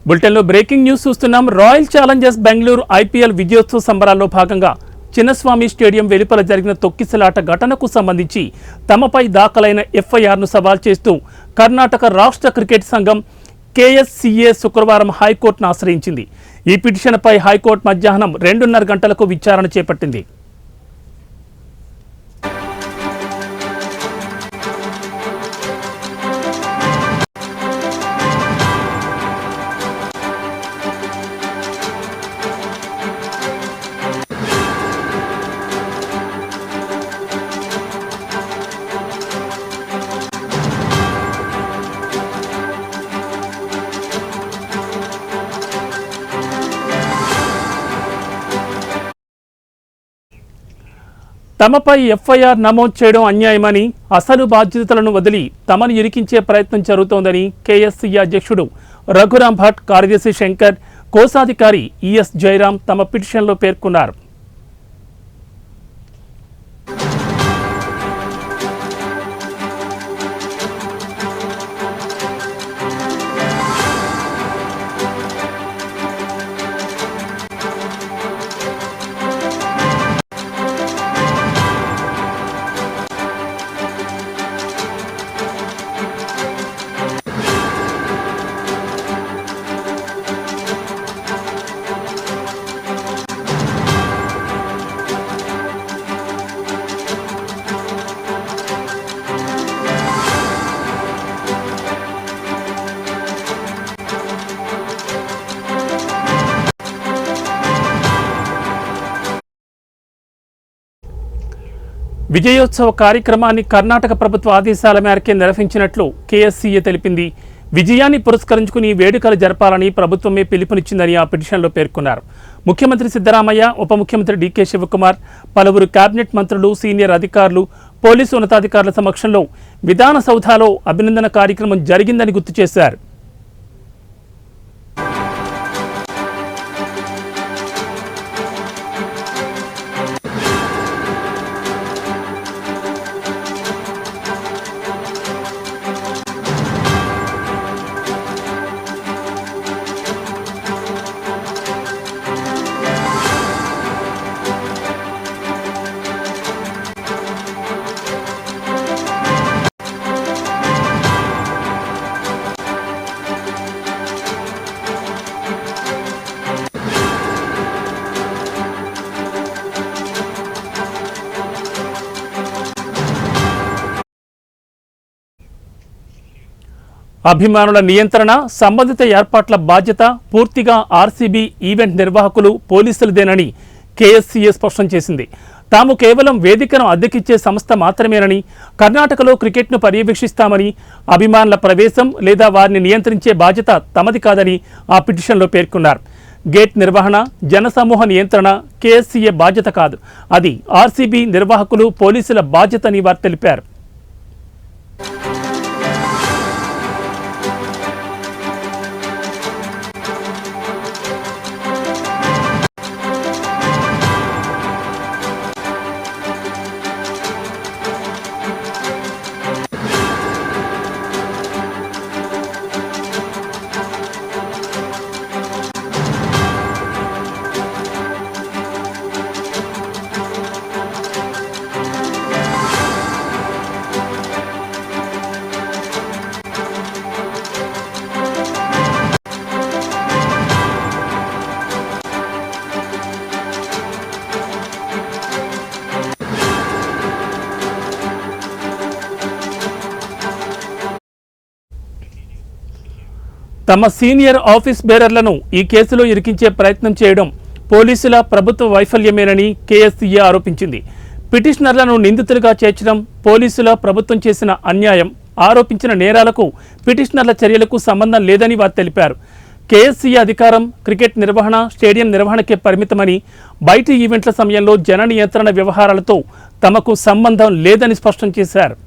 బులెటిన్లో breaking news చూస్తున్నాం. Royal Challengers Bengaluru IPL విజయోత్సవ సంబరాల్లో భాగంగా చిన్నస్వామి స్టేడియం వెలుపల జరిగిన తొక్కిసలాట ఘటనకు సంబంధించి తమపై దాఖలైన ఎఫ్ఐఆర్ను సవాల్ చేస్తూ కర్ణాటక రాష్ట్ర క్రికెట్ సంఘం కేఎస్సీఏ శుక్రవారం హైకోర్టును ఆశ్రయించింది. ఈ పిటిషన్పై హైకోర్టు మధ్యాహ్నం 2:30 గంటలకు విచారణ చేపట్టింది. తమపై ఎఫ్ఐఆర్ నమోదు చేయడం అన్యాయమని, అసలు బాధ్యతలను వదిలి తమను ఇరికించే ప్రయత్నం జరుగుతోందని కేఎస్సీఏ అధ్యక్షుడు రఘురాం భట్, కార్యదర్శి శంకర్, కోశాధికారి ఈఎస్ జయరాం తమ పిటిషన్లో పేర్కొన్నారు. విజయోత్సవ కార్యక్రమాన్ని కర్ణాటక ప్రభుత్వ ఆదేశాల మేరకే నిర్వహించినట్లు కేఎస్సీఏ తెలిపింది. విజయాన్ని పురస్కరించుకుని వేడుకలు జరపాలని ప్రభుత్వమే పిలుపునిచ్చిందని ఆ పిటిషన్లో పేర్కొన్నారు. ముఖ్యమంత్రి సిద్ధరామయ్య, ఉప ముఖ్యమంత్రి డీకే శివకుమార్, పలువురు కేబినెట్ మంత్రులు, సీనియర్ అధికారులు, పోలీసు ఉన్నతాధికారుల సమక్షంలో విధాన సౌధలో అభినందన కార్యక్రమం జరిగిందని గుర్తు చేశారు. అభిమానుల నియంత్రణ, సంబంధిత ఏర్పాట్ల బాధ్యత పూర్తిగా ఆర్సీబీ ఈవెంట్ నిర్వాహకులు, పోలీసులదేనని కేఎస్సీఏ స్పష్టం చేసింది. తాము కేవలం వేదికను అద్దెకిచ్చే సంస్థ మాత్రమేనని, కర్ణాటకలో క్రికెట్ను పర్యవేక్షిస్తామని, అభిమానుల ప్రవేశం లేదా వారిని నియంత్రించే బాధ్యత తమది కాదని ఆ పిటిషన్లో పేర్కొన్నారు. గేట్ నిర్వహణ, జనసమూహ నియంత్రణ కేఎస్సీఏ బాధ్యత కాదు, అది ఆర్సీబీ నిర్వాహకులు, పోలీసుల బాధ్యతని వారు తెలిపారు. తమ సీనియర్ ఆఫీస్ బేరర్లను ఈ కేసులో ఇరికించే ప్రయత్నం చేయడం పోలీసుల, ప్రభుత్వ వైఫల్యమేనని కేఎస్సీఏ ఆరోపించింది. పిటిషనర్లను నిందితులుగా చేర్చడం పోలీసుల, ప్రభుత్వం చేసిన అన్యాయం. ఆరోపించిన నేరాలకు పిటిషనర్ల చర్యలకు సంబంధం లేదని వారు తెలిపారు. కేఎస్సీఏ అధికారం క్రికెట్ నిర్వహణ, స్టేడియం నిర్వహణకే పరిమితమని, బయటి ఈవెంట్ల సమయంలో జన నియంత్రణ వ్యవహారాలతో తమకు సంబంధం లేదని స్పష్టం చేశారు.